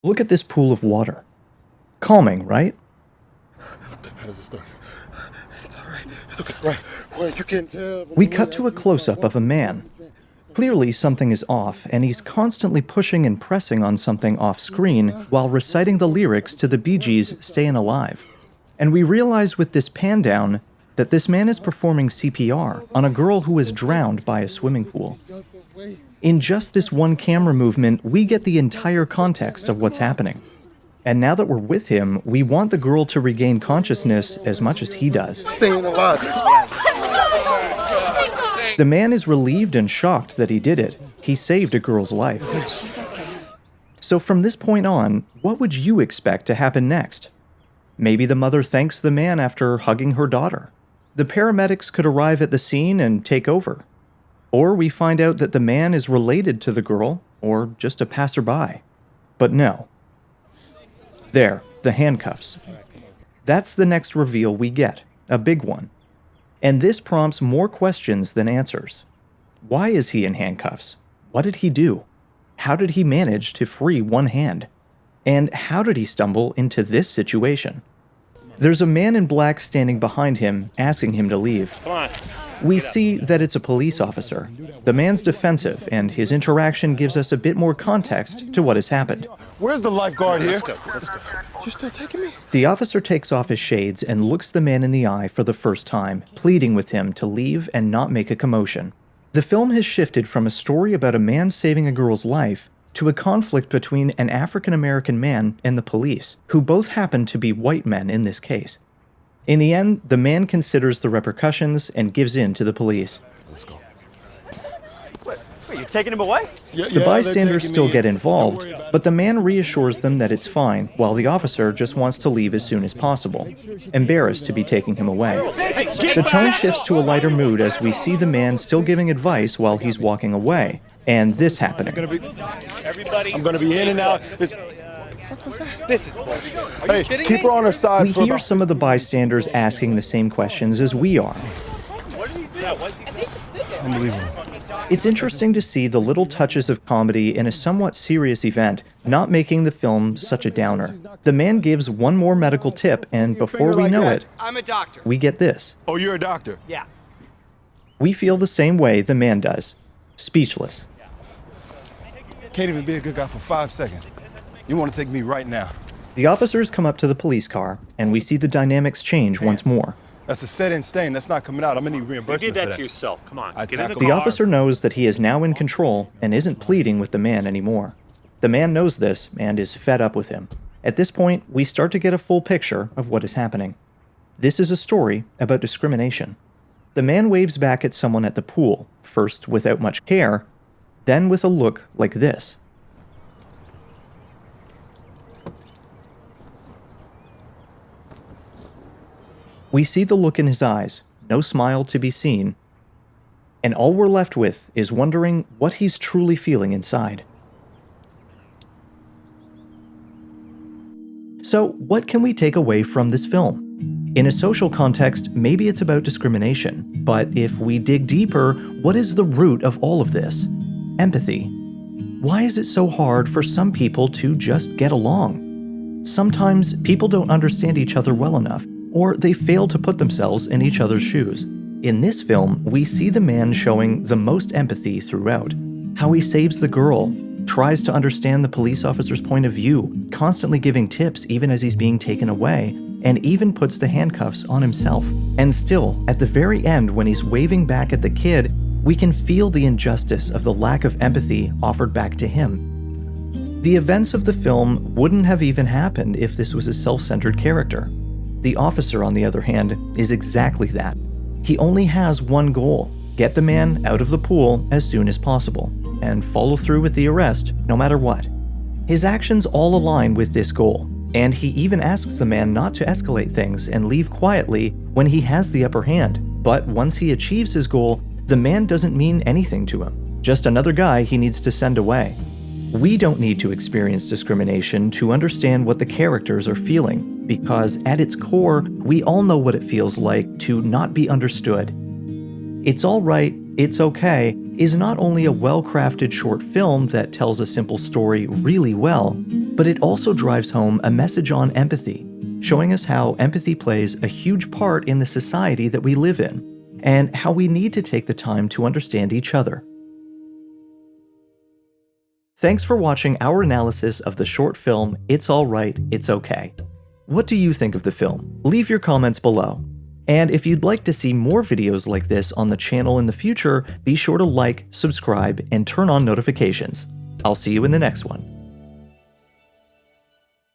Look at this pool of water. Calming, right? How does it start? It's all right. It's okay. Right. Well, you can tell. We cut to a close-up of a man. Clearly something is off, and he's constantly pushing and pressing on something off-screen while reciting the lyrics to the Bee Gees' Stayin' Alive. And we realize with this pan-down that this man is performing CPR on a girl who is drowned by a swimming pool. In just this one camera movement, we get the entire context of what's happening. And now that we're with him, we want the girl to regain consciousness as much as he does. Staying alive. The man is relieved and shocked that he did it. He saved a girl's life. So from this point on, what would you expect to happen next? Maybe the mother thanks the man after hugging her daughter. The paramedics could arrive at the scene and take over. Or we find out that the man is related to the girl, or just a passerby. But no. There, the handcuffs. That's the next reveal we get, a big one. And this prompts more questions than answers. Why is he in handcuffs? What did he do? How did he manage to free one hand? And how did he stumble into this situation? There's a man in black standing behind him, asking him to leave. Come on. We see that it's a police officer. The man's defensive, and his interaction gives us a bit more context to what has happened. Where's the lifeguard here? Let's go. Let's go. You're still taking me? The officer takes off his shades and looks the man in the eye for the first time, pleading with him to leave and not make a commotion. The film has shifted from a story about a man saving a girl's life to a conflict between an African-American man and the police, who both happen to be white men in this case. In the end, the man considers the repercussions and gives in to the police. Let's go. Wait, you're taking him away? The bystanders still get involved, but the man reassures them that it's fine, while the officer just wants to leave as soon as possible, embarrassed to be taking him away. The tone shifts to a lighter mood as we see the man still giving advice while he's walking away, and this happening. I'm gonna be in and out. This is bullshit. Hey, keep her on her side. We hear some of the bystanders asking the same questions as we are. Unbelievable. It's interesting to see the little touches of comedy in a somewhat serious event, not making the film such a downer. The man gives one more medical tip, and before we know it, I'm a doctor. we get this. Oh, you're a doctor? Yeah. We feel the same way the man does. Speechless. Can't even be a good guy for 5 seconds. You want to take me right now? The officers come up to the police car, and we see the dynamics change once more. That's a set-in stain. That's not coming out. I'm gonna need You reimbursement did for that that. to yourself. Come on. I Get in the tackled- The car. officer knows that he is now in control and isn't pleading with the man anymore. The man knows this and is fed up with him. At this point, we start to get a full picture of what is happening. This is a story about discrimination. The man waves back at someone at the pool, first without much care, then with a look like this. We see the look in his eyes, no smile to be seen, and all we're left with is wondering what he's truly feeling inside. So, what can we take away from this film? In a social context, maybe it's about discrimination, but if we dig deeper, what is the root of all of this? Empathy. Why is it so hard for some people to just get along? Sometimes people don't understand each other well enough, or they fail to put themselves in each other's shoes. In this film, we see the man showing the most empathy throughout. How he saves the girl, tries to understand the police officer's point of view, constantly giving tips even as he's being taken away, and even puts the handcuffs on himself. And still, at the very end when he's waving back at the kid, we can feel the injustice of the lack of empathy offered back to him. The events of the film wouldn't have even happened if this was a self-centered character. The officer, on the other hand, is exactly that. He only has one goal: get the man out of the pool as soon as possible, and follow through with the arrest no matter what. His actions all align with this goal, and he even asks the man not to escalate things and leave quietly when he has the upper hand. But once he achieves his goal, the man doesn't mean anything to him, just another guy he needs to send away. We don't need to experience discrimination to understand what the characters are feeling, because at its core, we all know what it feels like to not be understood. It's all right, it's okay, is not only a well-crafted short film that tells a simple story really well, but it also drives home a message on empathy, showing us how empathy plays a huge part in the society that we live in, and how we need to take the time to understand each other. Thanks for watching our analysis of the short film It's Alright, It's Okay. What do you think of the film? Leave your comments below. And if you'd like to see more videos like this on the channel in the future, be sure to like, subscribe, and turn on notifications. I'll see you in the next one.